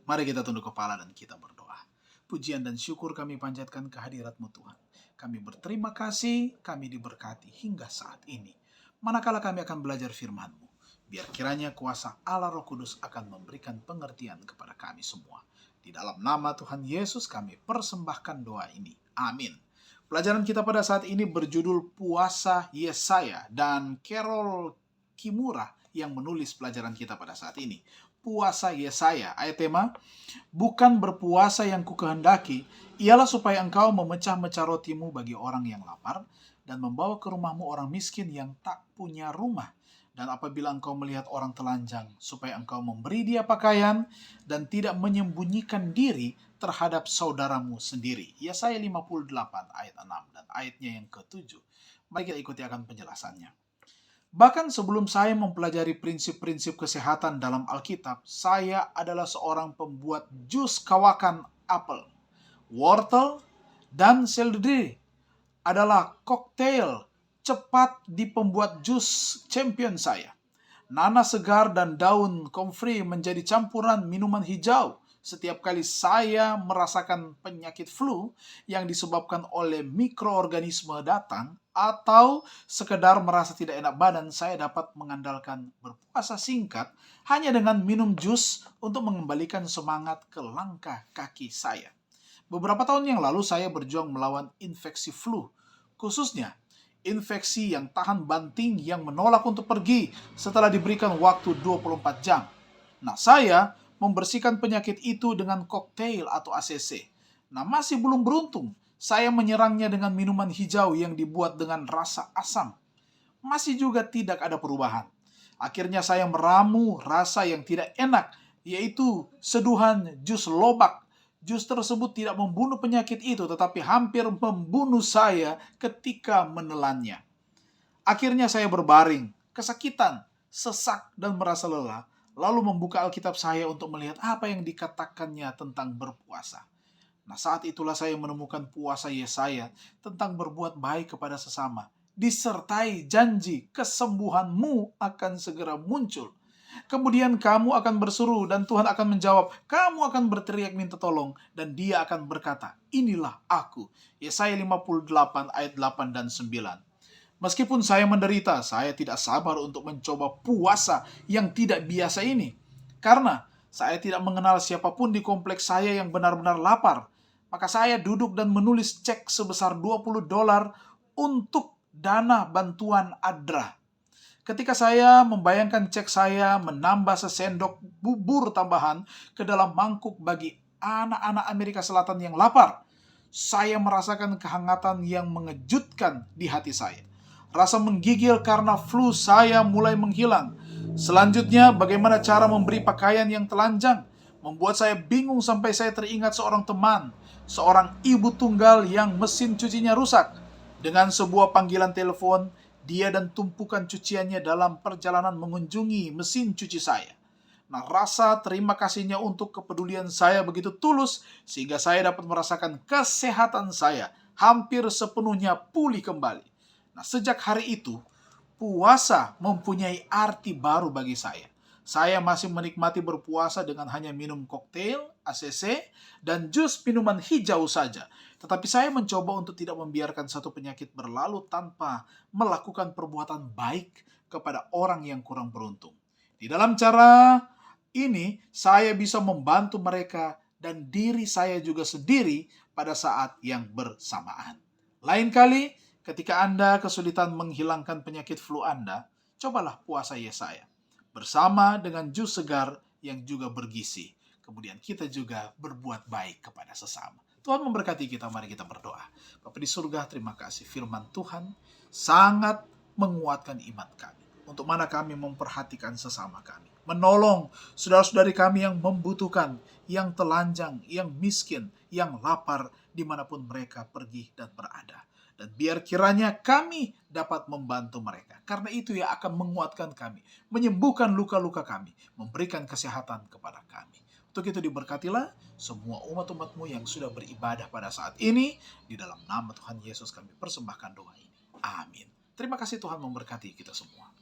Mari kita tunduk kepala dan kita berdoa. Pujian dan syukur kami panjatkan kehadirat-Mu Tuhan. Kami berterima kasih, kami diberkati hingga saat ini. Manakala kami akan belajar firman-Mu, biar kiranya kuasa Allah Roh Kudus akan memberikan pengertian kepada kami semua. Di dalam nama Tuhan Yesus kami persembahkan doa ini. Amin. Pelajaran kita pada saat ini berjudul Puasa Yesaya dan Carol Kimura yang menulis pelajaran kita pada saat ini. Puasa Yesaya. Ayat tema, bukan berpuasa yang kukehendaki, ialah supaya engkau memecah-mecah rotimu bagi orang yang lapar, dan membawa ke rumahmu orang miskin yang tak punya rumah. Dan apabila engkau melihat orang telanjang, supaya engkau memberi dia pakaian, dan tidak menyembunyikan diri terhadap saudaramu sendiri. Yesaya 58 ayat 6 dan ayatnya yang ke-7. Mari kita ikuti akan penjelasannya. Bahkan sebelum saya mempelajari prinsip-prinsip kesehatan dalam Alkitab, saya adalah seorang pembuat jus kawakan apel, wortel, dan seledri. Adalah koktail cepat di pembuat jus champion saya. Nanas segar dan daun comfrey menjadi campuran minuman hijau setiap kali saya merasakan penyakit flu yang disebabkan oleh mikroorganisme datang, atau sekedar merasa tidak enak badan, saya dapat mengandalkan berpuasa singkat hanya dengan minum jus untuk mengembalikan semangat ke langkah kaki saya. Beberapa tahun yang lalu saya berjuang melawan infeksi flu, khususnya infeksi yang tahan banting yang menolak untuk pergi setelah diberikan waktu 24 jam. Nah, saya membersihkan penyakit itu dengan koktail atau ACC. Nah, masih belum beruntung. Saya menyerangnya dengan minuman hijau yang dibuat dengan rasa asam. Masih juga tidak ada perubahan. Akhirnya saya meramu rasa yang tidak enak, yaitu seduhan jus lobak. Jus tersebut tidak membunuh penyakit itu, tetapi hampir membunuh saya ketika menelannya. Akhirnya saya berbaring, kesakitan, sesak, dan merasa lelah. Lalu membuka Alkitab saya untuk melihat apa yang dikatakannya tentang berpuasa. Nah, saat itulah saya menemukan puasa Yesaya tentang berbuat baik kepada sesama, disertai janji kesembuhanmu akan segera muncul. Kemudian kamu akan berseru dan Tuhan akan menjawab. Kamu akan berteriak minta tolong dan Dia akan berkata, inilah aku. Yesaya 58 ayat 8 dan 9. Meskipun saya menderita, saya tidak sabar untuk mencoba puasa yang tidak biasa ini. Karena saya tidak mengenal siapapun di kompleks saya yang benar-benar lapar. Maka saya duduk dan menulis cek sebesar $20 untuk dana bantuan ADRA. Ketika saya membayangkan cek saya menambah sesendok bubur tambahan ke dalam mangkuk bagi anak-anak Amerika Selatan yang lapar, saya merasakan kehangatan yang mengejutkan di hati saya. Rasa menggigil karena flu saya mulai menghilang. Selanjutnya, bagaimana cara memberi pakaian yang telanjang membuat saya bingung sampai saya teringat seorang teman, seorang ibu tunggal yang mesin cucinya rusak. Dengan sebuah panggilan telepon, dia dan tumpukan cuciannya dalam perjalanan mengunjungi mesin cuci saya. Nah, rasa terima kasihnya untuk kepedulian saya begitu tulus sehingga saya dapat merasakan kesehatan saya hampir sepenuhnya pulih kembali. Nah, sejak hari itu, puasa mempunyai arti baru bagi saya. Saya masih menikmati berpuasa dengan hanya minum koktail, ACC, dan jus minuman hijau saja. Tetapi saya mencoba untuk tidak membiarkan satu penyakit berlalu tanpa melakukan perbuatan baik kepada orang yang kurang beruntung. Di dalam cara ini, saya bisa membantu mereka dan diri saya juga sendiri pada saat yang bersamaan. Lain kali, ketika Anda kesulitan menghilangkan penyakit flu Anda, cobalah puasa Yesaya bersama dengan jus segar yang juga bergizi. Kemudian kita juga berbuat baik kepada sesama. Tuhan memberkati kita, mari kita berdoa. Bapa di surga, terima kasih firman Tuhan sangat menguatkan iman kami. Untuk mana kami memperhatikan sesama kami. Menolong saudara-saudari kami yang membutuhkan, yang telanjang, yang miskin, yang lapar, dimanapun mereka pergi dan berada. Dan biar kiranya kami dapat membantu mereka. Karena itu yang akan menguatkan kami, menyembuhkan luka-luka kami, memberikan kesehatan kepada kami. Untuk itu diberkatilah semua umat-umatmu yang sudah beribadah pada saat ini. Di dalam nama Tuhan Yesus kami persembahkan doa ini. Amin. Terima kasih, Tuhan memberkati kita semua.